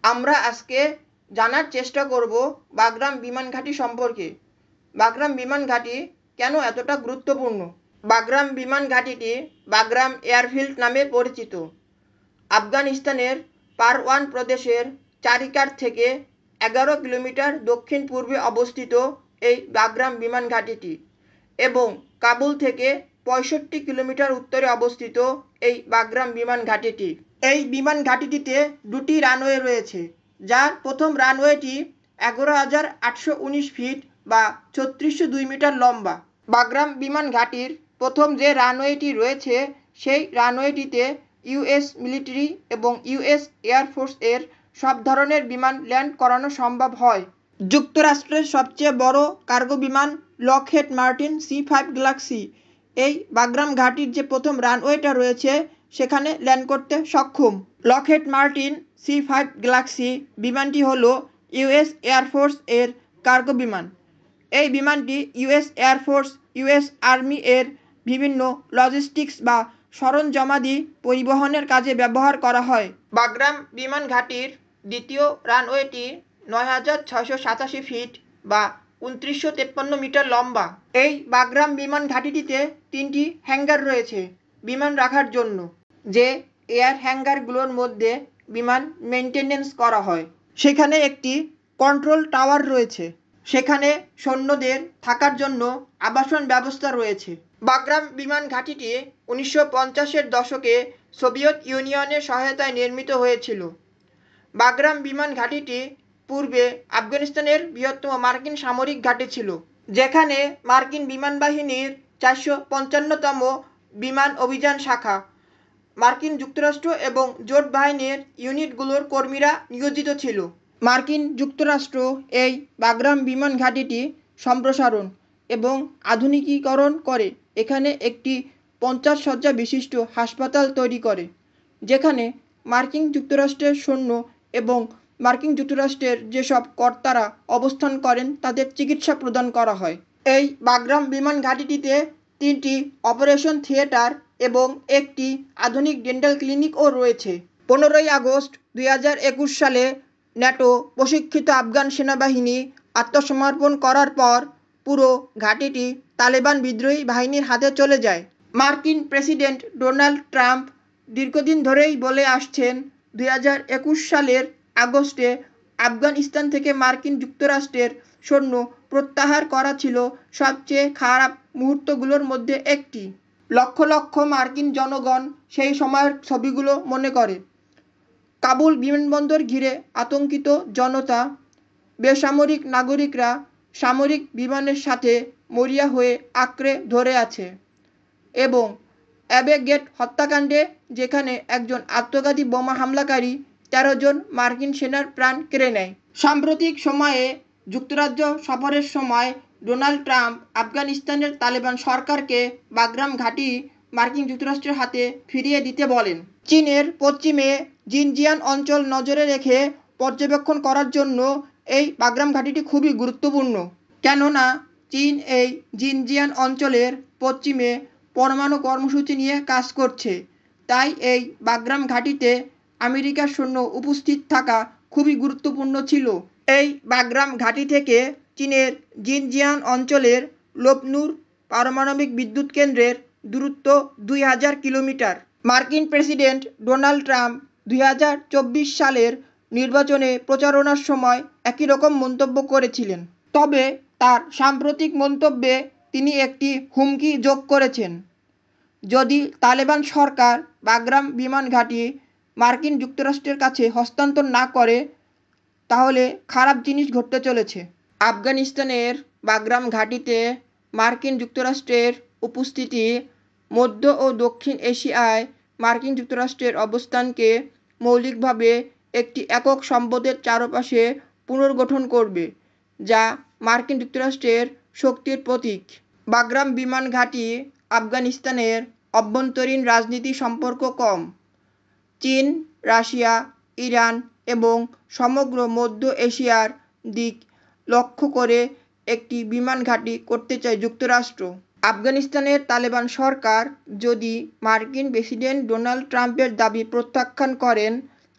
আমরা আজকে জানার চেষ্টা করব বাগরাম বিমান ঘাঁটি সম্পর্কে। বাগরাম বিমান ঘাঁটি কেন এতটা গুরুত্বপূর্ণ? বাগরাম বিমান ঘাঁটিটি বাগরাম এয়ারফিল্ড নামে পরিচিত। আফগানিস্তানের পারওয়ান প্রদেশের চারিকার থেকে 11 কিলোমিটার দক্ষিণ পূর্বে অবস্থিত এই বাগরাম বিমান ঘাঁটিটি এবং কাবুল থেকে 65 কিলোমিটার উত্তরে অবস্থিত এই বাগরাম বিমান ঘাঁটিটি। এই বিমান ঘাঁটিটিতে দুটি রানওয়ে রয়েছে, যার প্রথম রানওয়েটি 11,819 ফিট বা 3602 মিটার লম্বা। বাগরাম বিমান ঘাঁটির প্রথম যে রানওয়েটি রয়েছে সেই রানওয়েটিতে ইউএস মিলিটারি এবং ইউএস এয়ারফোর্স এর সব ধরনের বিমান ল্যান্ড করানো সম্ভব হয়। যুক্তরাষ্ট্রের সবচেয়ে বড় কার্গো বিমান লকহেড মার্টিন C-5 গ্যালাক্সি এই বাগরাম ঘাঁটির যে প্রথম রানওয়েটা রয়েছে সেখানে ল্যান্ড করতে সক্ষম। লকহেড মার্টিন C-5 গ্যালাক্সি বিমানটি হলো ইউএস এয়ারফোর্স এর কার্গো বিমান। এই বিমানটি ইউএস এয়ারফোর্স, ইউএস আর্মি এর বিভিন্ন লজিস্টিক্স বা সরঞ্জামাদি পরিবহনের কাজে ব্যবহার করা হয়। বাগরাম বিমান ঘাঁটির দ্বিতীয় রানওয়েটি 9,687 ফিট বা 2953 মিটার লম্বা। এই বাগরাম বিমান ঘাঁটিটিতে 3টি হ্যাঙ্গার রয়েছে বিমান রাখার জন্য, যে এয়ার হ্যাঙ্গারগুলোর মধ্যে বিমান মেইনটেনেন্স করা হয়। সেখানে একটি কন্ট্রোল টাওয়ার রয়েছে, সেখানে সৈন্যদের থাকার জন্য আবাসন ব্যবস্থা রয়েছে। বাগরাম বিমান ঘাঁটিটি 1950-এর দশকে সোভিয়েত ইউনিয়নের সহায়তায় নির্মিত হয়েছিল। বাগরাম বিমান ঘাঁটিটি পূর্বে আফগানিস্তানের বৃহত্তম মার্কিন সামরিক ঘাঁটি ছিল, যেখানে মার্কিন বিমান বাহিনীর 455তম বিমান অভিযান শাখা, মার্কিন যুক্তরাষ্ট্র এবং জোট বাহিনীর ইউনিটগুলোর কর্মীরা নিয়োজিত ছিল। মার্কিন যুক্তরাষ্ট্র এই বাগরাম বিমান ঘাঁটিটি সম্প্রসারণ এবং আধুনিকীকরণ করে এখানে একটি 50 শয্যা বিশিষ্ট হাসপাতাল তৈরি করে, যেখানে মার্কিন যুক্তরাষ্ট্রের সৈন্য এবং মার্কিন যুক্তরাষ্ট্রের যেসব কর্তারা অবস্থান করেন তাদের চিকিৎসা প্রদান করা হয়। এই বাগরাম বিমান ঘাঁটিটিতে 3টি অপারেশন থিয়েটার এবং একটি আধুনিক ডেন্টাল ক্লিনিকও রয়েছে। 15ই আগস্ট 2021 সালে ন্যাটো প্রশিক্ষিত আফগান সেনাবাহিনী আত্মসমর্পণ করার পর পুরো ঘাঁটিটি তালেবান বিদ্রোহী বাহিনীর হাতে চলে যায়। মার্কিন প্রেসিডেন্ট ডোনাল্ড ট্রাম্প দীর্ঘদিন ধরেই বলে আসছেন 2021 সালের আগস্টে আফগানিস্তান থেকে মার্কিন যুক্তরাষ্ট্রের সৈন্য প্রত্যাহার করা ছিল সবচেয়ে খারাপ মুহূর্তগুলোর মধ্যে একটি। লক্ষ লক্ষ মার্কিন জনগণ সেই সময়ের ছবিগুলো মনে করে। কাবুল বিমানবন্দর ঘিরে আতঙ্কিত জনতা, বেসামরিক নাগরিকরা সামরিক বিমানের সাথে মরিয়া হয়ে আঁকড়ে ধরে আছে, এবং অ্যাবে গেট হত্যাকাণ্ডে যেখানে একজন আত্মঘাতী বোমা হামলাকারী 13 জন মার্কিন সেনার প্রাণ কেড়ে নেয়। সাম্প্রতিক সময়ে যুক্তরাজ্য সফরের সময় ডোনাল্ড ট্রাম্প আফগানিস্তানের তালেবান সরকারকে বাগরাম ঘাঁটি মার্কিন যুক্তরাষ্ট্রের হাতে ফিরিয়ে দিতে বলেন। চীনের পশ্চিমে জিনজিয়াং অঞ্চল নজরে রেখে পর্যবেক্ষণ করার জন্য এই বাগরাম ঘাঁটিটি খুবই গুরুত্বপূর্ণ, কেননা চীন এই জিনজিয়াং অঞ্চলের পশ্চিমে পরমাণু কর্মসূচি নিয়ে কাজ করছে। তাই এই বাগরাম ঘাঁটিতে আমেরিকার সৈন্য উপস্থিত থাকা খুবই গুরুত্বপূর্ণ ছিল। এই বাগরাম ঘাঁটি থেকে চীনের জিনজিয়াং অঞ্চলের লোপনুর পারমাণবিক বিদ্যুৎ কেন্দ্রের দূরত্ব 2000 কিলোমিটার। মার্কিন প্রেসিডেন্ট ডোনাল্ড ট্রাম্প 2024 সালের নির্বাচনে প্রচারণার সময় একই রকম মন্তব্য করেছিলেন, তবে তার সাম্প্রতিক মন্তব্যে তিনি একটি হুমকি যোগ করেছেন। যদি তালেবান সরকার বাগরাম বিমান ঘাঁটি মার্কিন যুক্তরাষ্ট্রের কাছে হস্তান্তর না করে তাহলে খারাপ জিনিস ঘটতে চলেছে। আফগানিস্তানের বাগরাম ঘাঁটিতে মার্কিন যুক্তরাষ্ট্রের উপস্থিতি মধ্য ও দক্ষিণ এশিয়ায় মার্কিন যুক্তরাষ্ট্রের অবস্থানকে মৌলিকভাবে একটি একক সম্পদের চারপাশে পুনর্গঠন করবে, যা মার্কিন যুক্তরাষ্ট্রের শক্তির প্রতীক। বাগরাম বিমান ঘাঁটি আফগানিস্তানের অভ্যন্তরীণ রাজনীতি সম্পর্ক কম। চীন, রাশিয়া, ইরান এবং সমগ্র মধ্য এশিয়ার দিক লক্ষ্য করে একটি বিমান ঘাঁটি করতে চায় যুক্তরাষ্ট্র। আফগানিস্তানের তালেবান সরকার যদি মার্কিন প্রেসিডেন্ট ডোনাল্ড ট্রাম্পের দাবি প্রত্যাখ্যান করেন,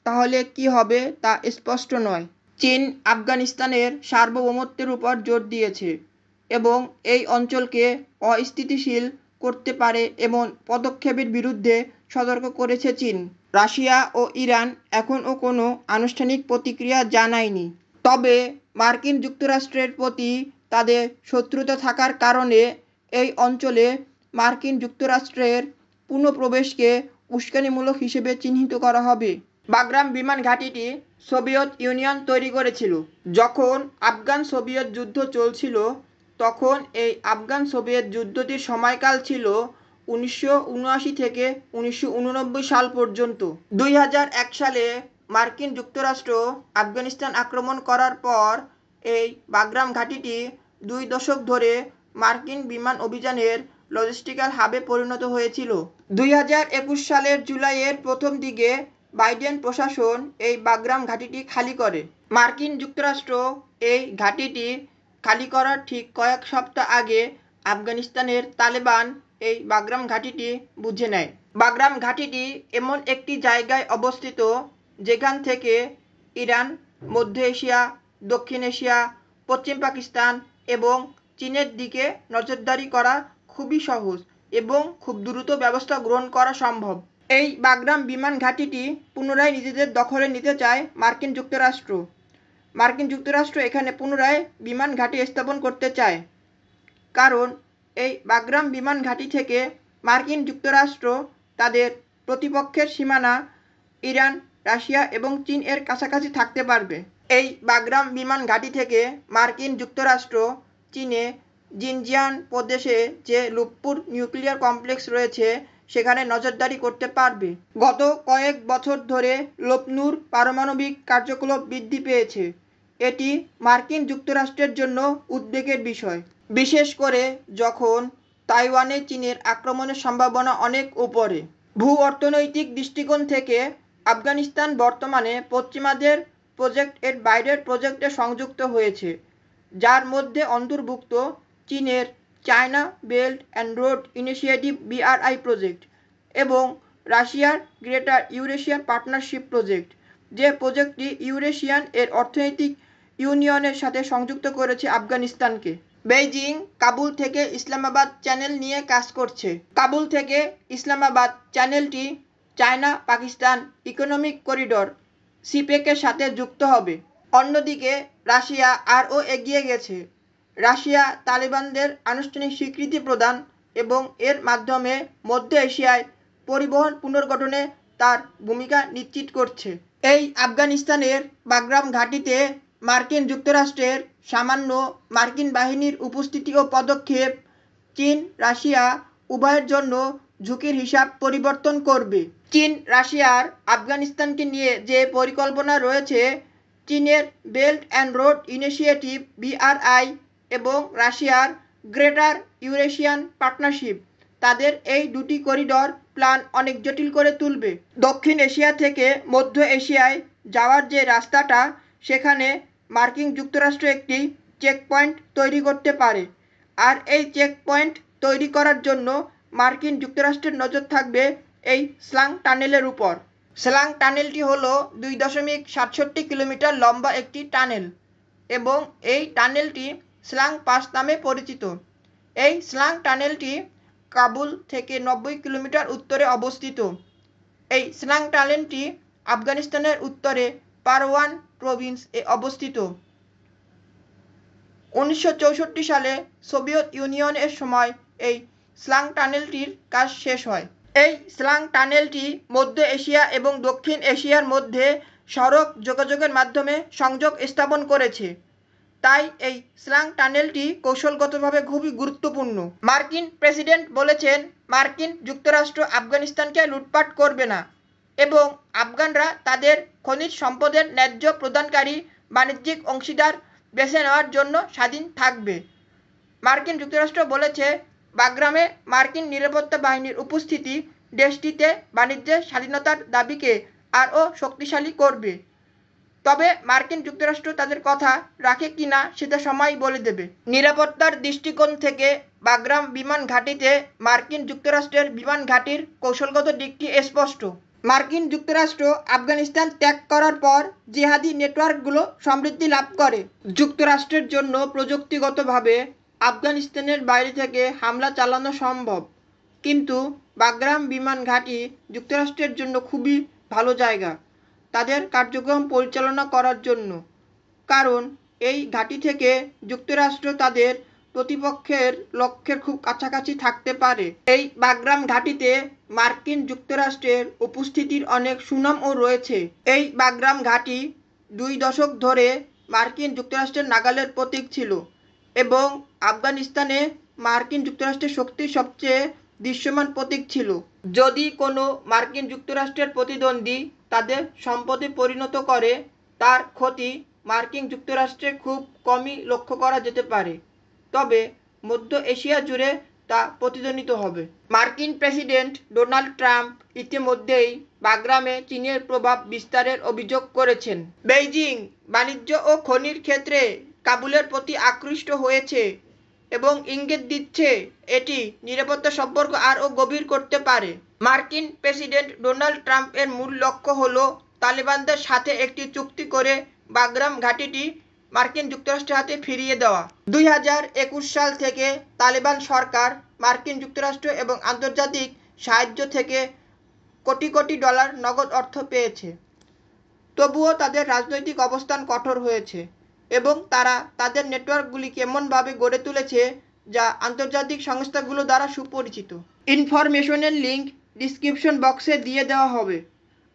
তাহলে কি হবে তা স্পষ্ট নয়। চীন আফগানিস্তানের সার্বভৌমত্বের উপর জোর দিয়েছে এবং এই অঞ্চলকে অস্থিতিশীল করতে পারে এমন পদক্ষেপের বিরুদ্ধে সতর্ক করেছে চীন। রাশিয়া ও ইরান এখনও কোনো আনুষ্ঠানিক প্রতিক্রিয়া জানায়নি। তবে মার্কিন যুক্তরাষ্ট্রের প্রতি তাদের শত্রুতা থাকার কারণে এই অঞ্চলে মার্কিন যুক্তরাষ্ট্রের পুনঃপ্রবেশকে উস্কানিমূলক হিসেবে চিহ্নিত করা হবে। বাগরাম বিমান ঘাঁটিটি সোভিয়েত ইউনিয়ন তৈরি করেছিল। যখন আফগান সোভিয়েত যুদ্ধ চলছিল তখন এই আফগান সোভিয়েত যুদ্ধটির সময়কাল ছিল 1979 থেকে 1989 সাল পর্যন্ত। 2001 সালে মার্কিন যুক্তরাষ্ট্র আফগানিস্তান আক্রমণ করার পর এই বাগরাম ঘাঁটিটি 2 দশক ধরে মার্কিন বিমান অভিযানের লজিস্টিক্যাল হাবে পরিণত হয়েছিল। 2021 সালের জুলাইয়ের প্রথম দিকে বাইডেন প্রশাসন এই বাগরাম ঘাঁটিটি খালি করে। মার্কিন যুক্তরাষ্ট্র এই ঘাঁটিটি খালি করার ঠিক কয়েক সপ্তাহ আগে আফগানিস্তানের তালেবান এই বাগরাম ঘাঁটিটি বুঝে নেয়। বাগরাম ঘাঁটিটি এমন একটি জায়গায় অবস্থিত যেখান থেকে ইরান, মধ্য এশিয়া, দক্ষিণ এশিয়া, পশ্চিম পাকিস্তান এবং চীনের দিকে নজরদারি করা খুবই সহজ এবং খুব দ্রুত ব্যবস্থা গ্রহণ করা সম্ভব। এই বাগরাম বিমান ঘাঁটিটি পুনরায় নিজেদের দখলে নিতে চায় মার্কিন যুক্তরাষ্ট্র। মার্কিন যুক্তরাষ্ট্র এখানে পুনরায় বিমান ঘাঁটি স্থাপন করতে চায়, কারণ এই বাগরাম বিমান ঘাঁটি থেকে মার্কিন যুক্তরাষ্ট্র তাদের প্রতিপক্ষের সীমানা ইরান, রাশিয়া এবং চীন এর কাছাকাছি থাকতে পারবে। এই বাগরাম বিমান ঘাঁটি থেকে মার্কিন যুক্তরাষ্ট্র চীনে জিনজিয়াং প্রদেশে যে লুপপুর নিউক্লিয়ার কমপ্লেক্স রয়েছে সেখানে নজরদারি করতে পারবে। গত কয়েক বছর ধরে লুপনুর পারমাণবিক কার্যকলাপ বৃদ্ধি পেয়েছে। এটি মার্কিন যুক্তরাষ্ট্রের জন্য উদ্বেগের বিষয়, বিশেষ করে যখন তাইওয়ানে চীনের আক্রমণের সম্ভাবনা অনেক উপরে। ভূ অর্থনৈতিক দৃষ্টিকোণ থেকে আফগানিস্তান বর্তমানে পশ্চিমাদের প্রজেক্ট এর বাইরের প্রজেক্টে সংযুক্ত হয়েছে, যার মধ্যে অন্তর্ভুক্ত চীনের China belt and road initiative BRI project এবং রাশিয়ার গ্রেটার ইউরেশিয়ান পার্টনারশিপ প্রজেক্ট, যে প্রজেক্টটি ইউরেশিয়ান এর অর্থনৈতিক ইউনিয়নের সাথে সংযুক্ত করেছে আফগানিস্তানকে। বেইজিং কাবুল থেকে ইসলামাবাদ চ্যানেল নিয়ে কাজ করছে। কাবুল থেকে ইসলামাবাদ চ্যানেলটি চায়না পাকিস্তান ইকোনমিক করিডর সিপেকের সাথে যুক্ত হবে। অন্যদিকে রাশিয়া আরও এগিয়ে গেছে। রাশিয়া তালেবানদের আনুষ্ঠানিক স্বীকৃতি প্রদান এবং এর মাধ্যমে মধ্য এশিয়ায় পরিবহন পুনর্গঠনে তার ভূমিকা নিশ্চিত করছে। এই আফগানিস্তানের বাগরাম ঘাঁটিতে মার্কিন যুক্তরাষ্ট্রের সামান্য মার্কিন বাহিনীর উপস্থিতি ও পদক্ষেপ চীন রাশিয়া উভয়ের জন্য ঝুঁকির হিসাব পরিবর্তন করবে। চীন রাশিয়ার আফগানিস্তানকে নিয়ে যে পরিকল্পনা রয়েছে, চীনের belt and road initiative BRI এবং রাশিয়ার গ্রেটার ইউরেশিয়ান পার্টনারশিপ, তাদের এই দুটি করিডর প্ল্যান অনেক জটিল করে তুলবে। দক্ষিণ এশিয়া থেকে মধ্য এশিয়ায় যাওয়ার যে রাস্তাটা, সেখানে মার্কিন যুক্তরাষ্ট্র একটি চেকপয়েন্ট তৈরি করতে পারে, আর এই চেকপয়েন্ট তৈরি করার জন্য মার্কিন যুক্তরাষ্ট্রের নজর থাকবে এই স্লাং টানেলের উপর। স্লাং টানেলটি হলো 2.67 কিলোমিটার লম্বা একটি টানেল এবং এই টানেলটি স্লাং পাস নামে পরিচিত। এই স্লাং টানেলটি কাবুল থেকে 90 কিলোমিটার উত্তরে অবস্থিত। এই স্লাং টানেলটি আফগানিস্তানের উত্তরে পারওয়ান প্রভিন্স এ অবস্থিত। 1964 সালে সোভিয়েত ইউনিয়নের সময় এই স্লাং টানেলটির কাজ শেষ হয়। এই স্লাং টানেলটি মধ্য এশিয়া এবং দক্ষিণ এশিয়ার মধ্যে সড়ক যোগাযোগের মাধ্যমে সংযোগ স্থাপন করেছে। তাই এই স্লাং টানেলটি কৌশলগতভাবে খুবই গুরুত্বপূর্ণ। মার্কিন প্রেসিডেন্ট বলেছেন, মার্কিন যুক্তরাষ্ট্র আফগানিস্তানকে লুটপাট করবে না এবং আফগানরা তাদের খনিজ সম্পদের ন্যায্য প্রদানকারী বাণিজ্যিক অংশীদার বেছে নেওয়ার জন্য স্বাধীন থাকবে। মার্কিন যুক্তরাষ্ট্র বলেছে, বাগরামে মার্কিন নিরাপত্তা বাহিনীর উপস্থিতি দেশটিতে বাণিজ্যের স্বাধীনতার দাবিকে আরও শক্তিশালী করবে। তবে মার্কিন যুক্তরাষ্ট্র তাদের কথা রাখে কিনা সেটা সময়ই বলে দেবে। নিরাপত্তার দৃষ্টিকোণ থেকে বাগরাম বিমান ঘাঁটিতে মার্কিন যুক্তরাষ্ট্রের বিমান ঘাঁটির কৌশলগত দিকটি স্পষ্ট। মার্কিন যুক্তরাষ্ট্র আফগানিস্তান ত্যাগ করার পর জিহাদি নেটওয়ার্কগুলো সমৃদ্ধি লাভ করে। যুক্তরাষ্ট্রের জন্য প্রযুক্তিগতভাবে আফগানিস্তানের বাইরে থেকে হামলা চালানো সম্ভব, কিন্তু বাগরাম বিমান ঘাঁটি যুক্তরাষ্ট্রের জন্য খুবই ভালো জায়গা তাদের কার্যক্রম পরিচালনা করার জন্য, কারণ এই ঘাঁটি থেকে যুক্তরাষ্ট্র তাদের প্রতিপক্ষের লক্ষ্যের খুব কাছাকাছি থাকতে পারে। এই বাগরাম ঘাঁটিতে মার্কিন যুক্তরাষ্ট্রের উপস্থিতির অনেক সুনামও রয়েছে। এই বাগরাম ঘাঁটি 2 দশক ধরে মার্কিন যুক্তরাষ্ট্রের নাগালের প্রতীক ছিল এবং আফগানিস্তানে মার্কিন যুক্তরাষ্ট্রের শক্তির সবচেয়ে দৃশ্যমান প্রতীক ছিল। যদি কোনো মার্কিন যুক্তরাষ্ট্রের প্রতিদ্বন্দ্বী তাদের সম্পদে পরিণত করে, তার ক্ষতি মার্কিন যুক্তরাষ্ট্রে খুব কমই লক্ষ্য করা যেতে পারে, তবে মধ্য এশিয়া জুড়ে তা প্রতিধ্বনিত হবে। মার্কিন প্রেসিডেন্ট ডোনাল্ড ট্রাম্প ইতিমধ্যেই বাগরামে চীনের প্রভাব বিস্তারের অভিযোগ করেছেন। বেইজিং বাণিজ্য ও খনির ক্ষেত্রে কাবুলের প্রতি আকৃষ্ট হয়েছে এবং ইঙ্গিত দিচ্ছে এটি নিরাপত্তা সম্পর্ক আরও গভীর করতে পারে। মার্কিন প্রেসিডেন্ট ডোনাল্ড ট্রাম্পের মূল লক্ষ্য হল তালেবানদের সাথে একটি চুক্তি করে বাগরাম ঘাঁটিটি মার্কিন যুক্তরাষ্ট্রের হাতে ফিরিয়ে দেওয়া। 2021 সাল থেকে তালেবান সরকার মার্কিন যুক্তরাষ্ট্র এবং আন্তর্জাতিক সাহায্য থেকে কোটি কোটি ডলার নগদ অর্থ পেয়েছে। তবুও তাদের রাজনৈতিক অবস্থান কঠোর হয়েছে এবং তারা তাদের নেটওয়ার্কগুলিকে এমনভাবে গড়ে তুলেছে যা আন্তর্জাতিক সংস্থাগুলো দ্বারা সুপরিচিত। ইনফরমেশনের লিঙ্ক ডিসক্রিপশন বক্সে দিয়ে দেওয়া হবে।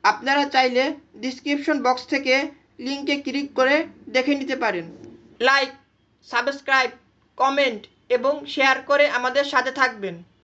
আপনারা চাইলে ডিসক্রিপশন বক্স থেকে লিঙ্কে ক্লিক করে দেখে নিতে পারেন। লাইক, সাবস্ক্রাইব, কমেন্ট এবং শেয়ার করে আমাদের সাথে থাকবেন।